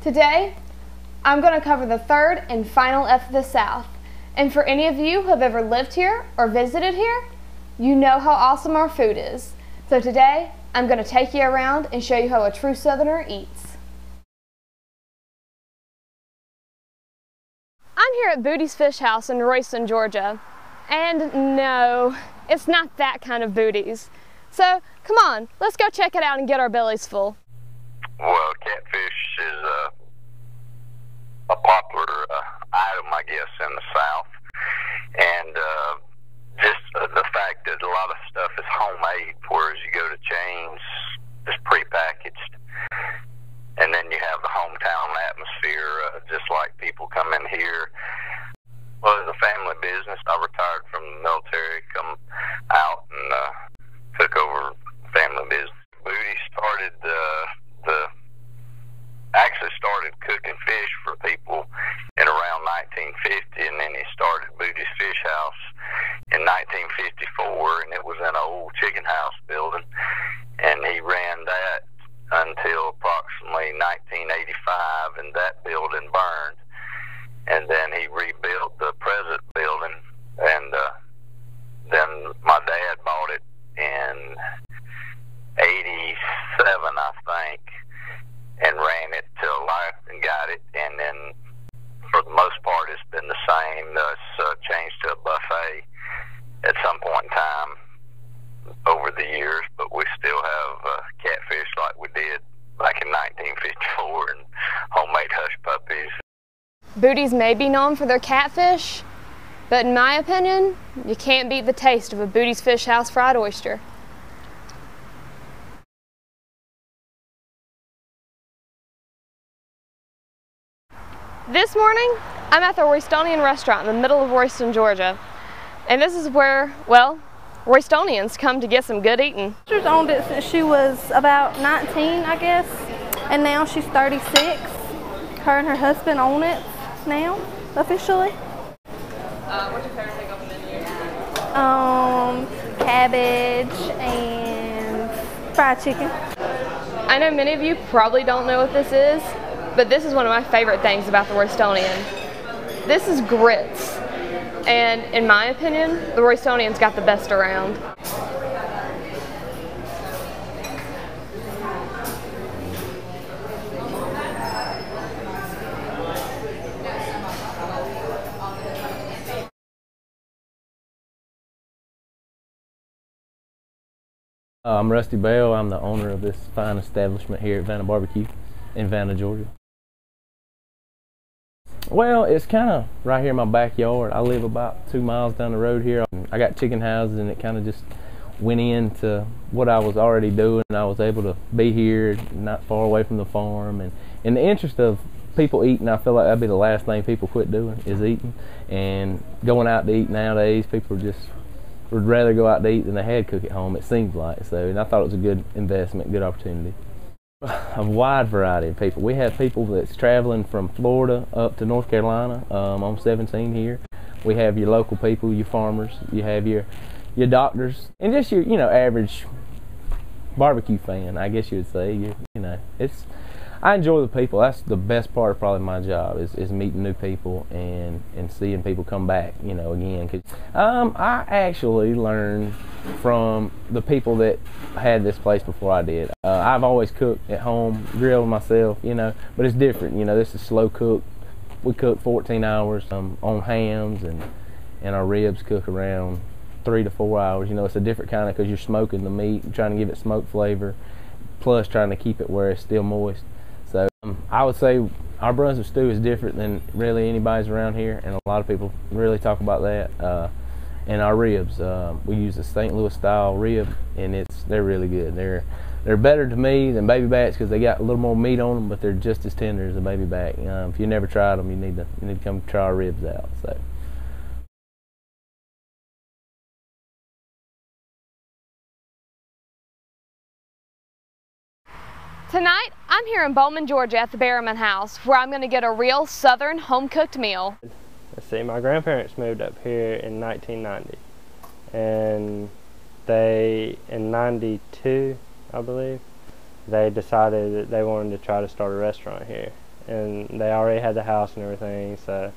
Today, I'm going to cover the third and final F of the South. And for any of you who have ever lived here or visited here, you know how awesome our food is. So today, I'm going to take you around and show you how a true Southerner eats. I'm here at Booty's Fish House in Royston, Georgia. And no, it's not that kind of Booty's. So, come on, let's go check it out and get our bellies full. Well, catfish is a popular item, I guess, in the South. And just the fact that a lot of stuff is homemade, whereas you go to chains, it's prepackaged. And then you have the hometown atmosphere, just like people come in here. Well, it's a family business. I retired from the military, come out and took over family business. Booty actually started cooking fish for people in around 1950, and then he started Booty's Fish House in 1954, and it was in an old chicken house building, and he ran that until approximately 1985, and that building burned. And then he rebuilt the present building, and then my dad bought it in 87, I think, and ran it till life and got it. And then for the most part, it's been the same. It's changed to a buffet at some point in time over the years, but we still have catfish like we did back in 1954 and homemade hush puppies. Booty's may be known for their catfish, but in my opinion, you can't beat the taste of a Booty's Fish House fried oyster. This morning, I'm at the Roystonian restaurant in the middle of Royston, Georgia. And this is where, well, Roystonians come to get some good eating. She's owned it since she was about 19, I guess, and now she's 36. Her and her husband own it now, officially. What's your favorite thing on the menu? Cabbage and fried chicken. I know many of you probably don't know what this is, but this is one of my favorite things about the Roystonian. This is grits, and in my opinion, the Roystonians got the best around. I'm Rusty Bell. I'm the owner of this fine establishment here at Vanna Barbecue in Vanna, Georgia. Well, it's kind of right here in my backyard. I live about 2 miles down the road here. I got chicken houses, and it kind of just went into what I was already doing. I was able to be here, not far away from the farm. And in the interest of people eating, I feel like that'd be the last thing people quit doing, is eating. And going out to eat nowadays, people just would rather go out to eat than they had cook at home, it seems like. So, and I thought it was a good investment, good opportunity. A wide variety of people. We have people that's traveling from Florida up to North Carolina on 17 here. We have your local people, your farmers, you have your doctors, and just your average barbecue fan, I guess you would say. I enjoy the people. That's the best part of probably my job, is meeting new people and seeing people come back, again. 'Cause, I actually learned from the people that had this place before I did. I've always cooked at home, grilled myself, but it's different. This is slow cooked. We cook 14 hours on hams, and our ribs cook around 3 to 4 hours. It's a different kind of, because you're smoking the meat and trying to give it smoke flavor, plus trying to keep it where it's still moist. So I would say our Brunswick stew is different than really anybody's around here, and a lot of people really talk about that. And our ribs, we use a St. Louis style rib, and they're really good. They're better to me than baby backs because they got a little more meat on them, but they're just as tender as a baby back. If you never tried them, you need to come try our ribs out. So. Tonight, I'm here in Bowman, Georgia at the Berriman House, where I'm going to get a real Southern home-cooked meal. Let's see, my grandparents moved up here in 1990, and they, in 92, I believe, they decided that they wanted to try to start a restaurant here. and they already had the house and everything, so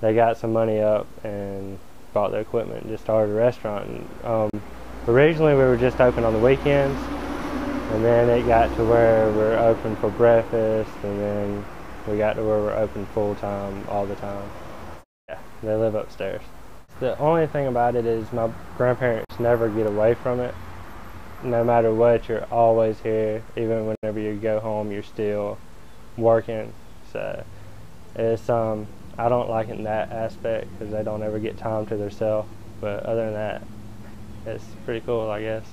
they got some money up and bought the equipment and just started a restaurant. And, originally we were just open on the weekends, and then it got to where we're open for breakfast, and then we got to where we're open full time all the time. Yeah, they live upstairs. The only thing about it is my grandparents never get away from it. No matter what, you're always here. Even whenever you go home, you're still working. So it's I don't like it in that aspect because they don't ever get time to themselves. But other than that, it's pretty cool, I guess.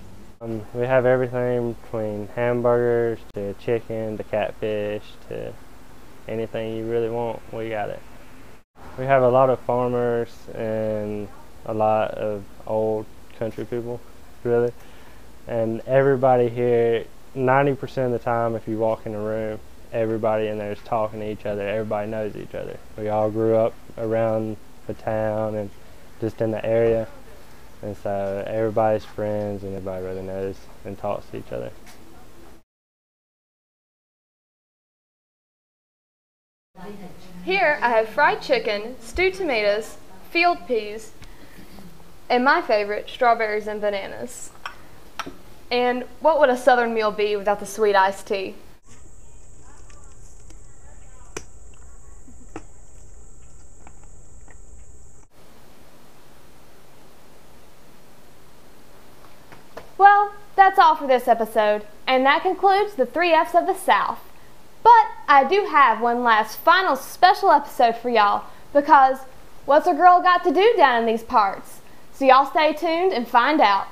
We have everything between hamburgers to chicken to catfish to anything you really want, we got it. We have a lot of farmers and a lot of old country people, really. And everybody here, 90% of the time if you walk in the room, everybody in there is talking to each other. Everybody knows each other. We all grew up around the town and just in the area. And so everybody's friends and everybody really knows and talks to each other. Here I have fried chicken, stewed tomatoes, field peas, and my favorite, strawberries and bananas. And what would a southern meal be without the sweet iced tea? Well, that's all for this episode, and that concludes the 3 F's of the South. But I do have one last final special episode for y'all, because what's a girl got to do down in these parts? So y'all stay tuned and find out.